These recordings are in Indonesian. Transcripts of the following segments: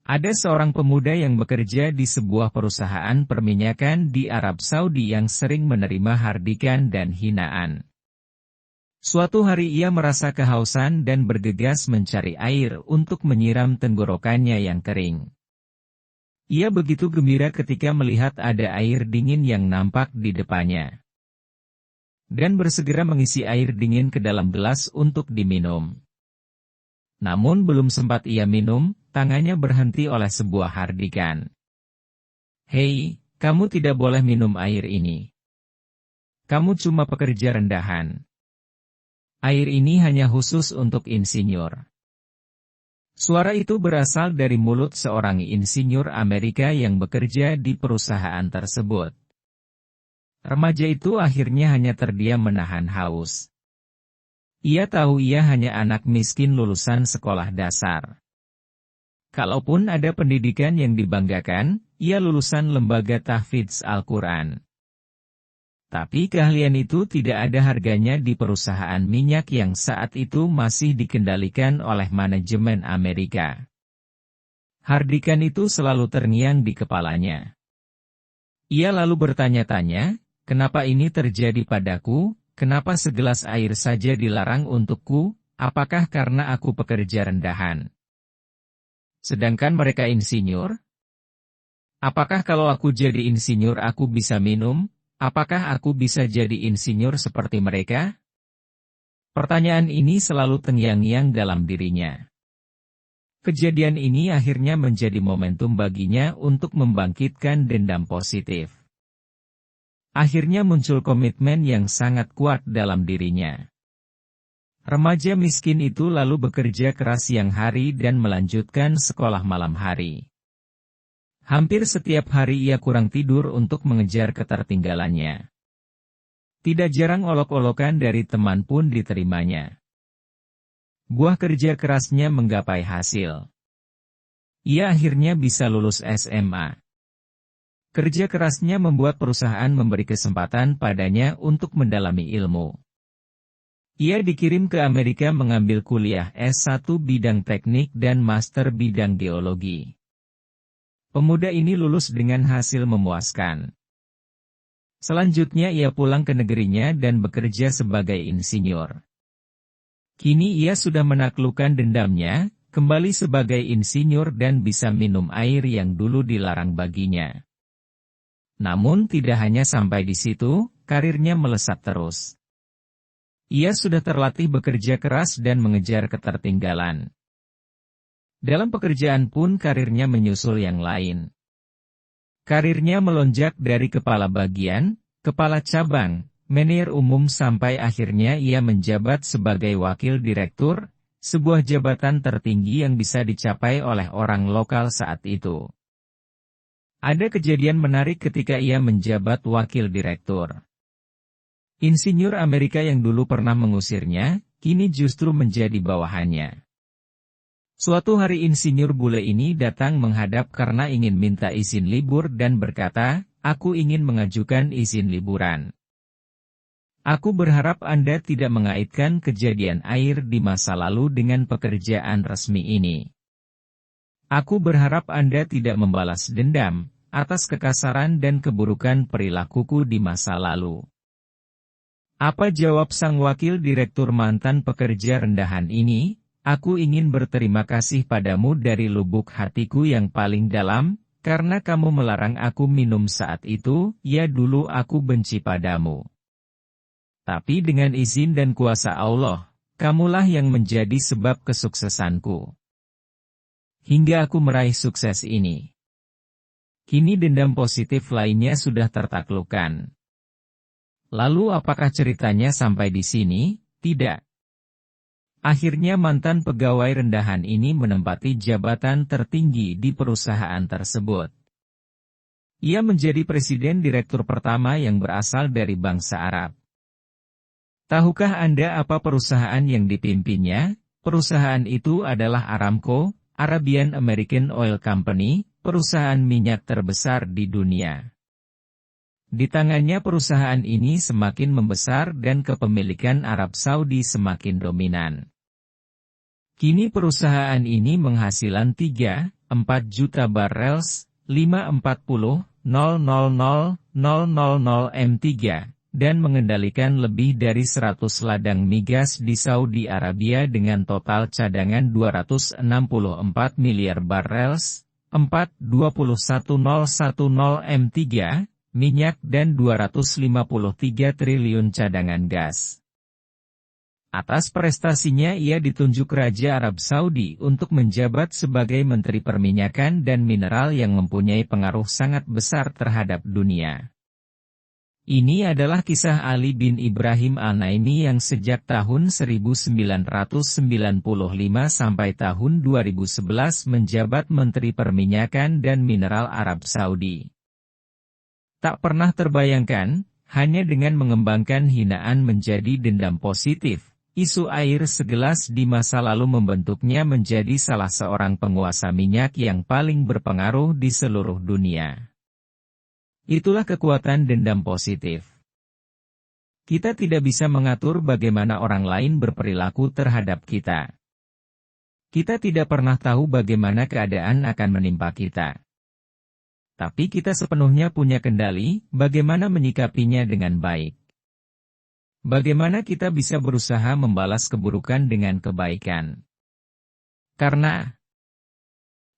Ada seorang pemuda yang bekerja di sebuah perusahaan perminyakan di Arab Saudi yang sering menerima hardikan dan hinaan. Suatu hari ia merasa kehausan dan bergegas mencari air untuk menyiram tenggorokannya yang kering. Ia begitu gembira ketika melihat ada air dingin yang nampak di depannya. Dan bersegera mengisi air dingin ke dalam gelas untuk diminum. Namun belum sempat ia minum, tangannya berhenti oleh sebuah hardikan. "Hei, kamu tidak boleh minum air ini. Kamu cuma pekerja rendahan. Air ini hanya khusus untuk insinyur." Suara itu berasal dari mulut seorang insinyur Amerika yang bekerja di perusahaan tersebut. Remaja itu akhirnya hanya terdiam menahan haus. Ia tahu ia hanya anak miskin lulusan sekolah dasar. Kalaupun ada pendidikan yang dibanggakan, ia lulusan lembaga tahfidz Al-Quran. Tapi keahlian itu tidak ada harganya di perusahaan minyak yang saat itu masih dikendalikan oleh manajemen Amerika. Hardikan itu selalu terngiang di kepalanya. Ia lalu bertanya-tanya, kenapa ini terjadi padaku? Kenapa segelas air saja dilarang untukku? Apakah karena aku pekerja rendahan? Sedangkan mereka insinyur? Apakah kalau aku jadi insinyur aku bisa minum? Apakah aku bisa jadi insinyur seperti mereka? Pertanyaan ini selalu terngiang-ngiang dalam dirinya. Kejadian ini akhirnya menjadi momentum baginya untuk membangkitkan dendam positif. Akhirnya muncul komitmen yang sangat kuat dalam dirinya. Remaja miskin itu lalu bekerja keras siang hari dan melanjutkan sekolah malam hari. Hampir setiap hari ia kurang tidur untuk mengejar ketertinggalannya. Tidak jarang olok-olokan dari teman pun diterimanya. Buah kerja kerasnya menggapai hasil. Ia akhirnya bisa lulus SMA. Kerja kerasnya membuat perusahaan memberi kesempatan padanya untuk mendalami ilmu. Ia dikirim ke Amerika mengambil kuliah S1 bidang teknik dan master bidang geologi. Pemuda ini lulus dengan hasil memuaskan. Selanjutnya ia pulang ke negerinya dan bekerja sebagai insinyur. Kini ia sudah menaklukkan dendamnya, kembali sebagai insinyur dan bisa minum air yang dulu dilarang baginya. Namun tidak hanya sampai di situ, karirnya melesat terus. Ia sudah terlatih bekerja keras dan mengejar ketertinggalan. Dalam pekerjaan pun karirnya menyusul yang lain. Karirnya melonjak dari kepala bagian, kepala cabang, manajer umum sampai akhirnya ia menjabat sebagai wakil direktur, sebuah jabatan tertinggi yang bisa dicapai oleh orang lokal saat itu. Ada kejadian menarik ketika ia menjabat wakil direktur. Insinyur Amerika yang dulu pernah mengusirnya, kini justru menjadi bawahannya. Suatu hari insinyur bule ini datang menghadap karena ingin minta izin libur dan berkata, "Aku ingin mengajukan izin liburan. Aku berharap Anda tidak mengaitkan kejadian air di masa lalu dengan pekerjaan resmi ini. Aku berharap Anda tidak membalas dendam atas kekasaran dan keburukan perilakuku di masa lalu." Apa jawab sang wakil direktur mantan pekerja rendahan ini? "Aku ingin berterima kasih padamu dari lubuk hatiku yang paling dalam, karena kamu melarang aku minum saat itu, ya dulu aku benci padamu. Tapi dengan izin dan kuasa Allah, kamulah yang menjadi sebab kesuksesanku. Hingga aku meraih sukses ini. Kini dendam positif lainnya sudah tertaklukkan." Lalu apakah ceritanya sampai di sini? Tidak. Akhirnya mantan pegawai rendahan ini menempati jabatan tertinggi di perusahaan tersebut. Ia menjadi presiden direktur pertama yang berasal dari bangsa Arab. Tahukah Anda apa perusahaan yang dipimpinnya? Perusahaan itu adalah Aramco, Arabian American Oil Company, perusahaan minyak terbesar di dunia. Di tangannya perusahaan ini semakin membesar dan kepemilikan Arab Saudi semakin dominan. Kini perusahaan ini menghasilkan 3 4 juta barrels, 540,000,000 M3, dan mengendalikan lebih dari 100 ladang migas di Saudi Arabia dengan total cadangan 264 miliar barrels, 4,21,010 M3, minyak dan 253 triliun cadangan gas. Atas prestasinya ia ditunjuk Raja Arab Saudi untuk menjabat sebagai Menteri Perminyakan dan Mineral yang mempunyai pengaruh sangat besar terhadap dunia. Ini adalah kisah Ali bin Ibrahim Al-Naimi yang sejak tahun 1995 sampai tahun 2011 menjabat Menteri Perminyakan dan Mineral Arab Saudi. Tak pernah terbayangkan, hanya dengan mengembangkan hinaan menjadi dendam positif, isu air segelas di masa lalu membentuknya menjadi salah seorang penguasa minyak yang paling berpengaruh di seluruh dunia. Itulah kekuatan dendam positif. Kita tidak bisa mengatur bagaimana orang lain berperilaku terhadap kita. Kita tidak pernah tahu bagaimana keadaan akan menimpa kita. Tapi kita sepenuhnya punya kendali, bagaimana menyikapinya dengan baik. Bagaimana kita bisa berusaha membalas keburukan dengan kebaikan. Karena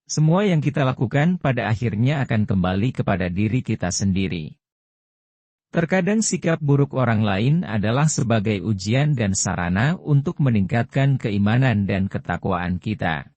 semua yang kita lakukan pada akhirnya akan kembali kepada diri kita sendiri. Terkadang sikap buruk orang lain adalah sebagai ujian dan sarana untuk meningkatkan keimanan dan ketakwaan kita.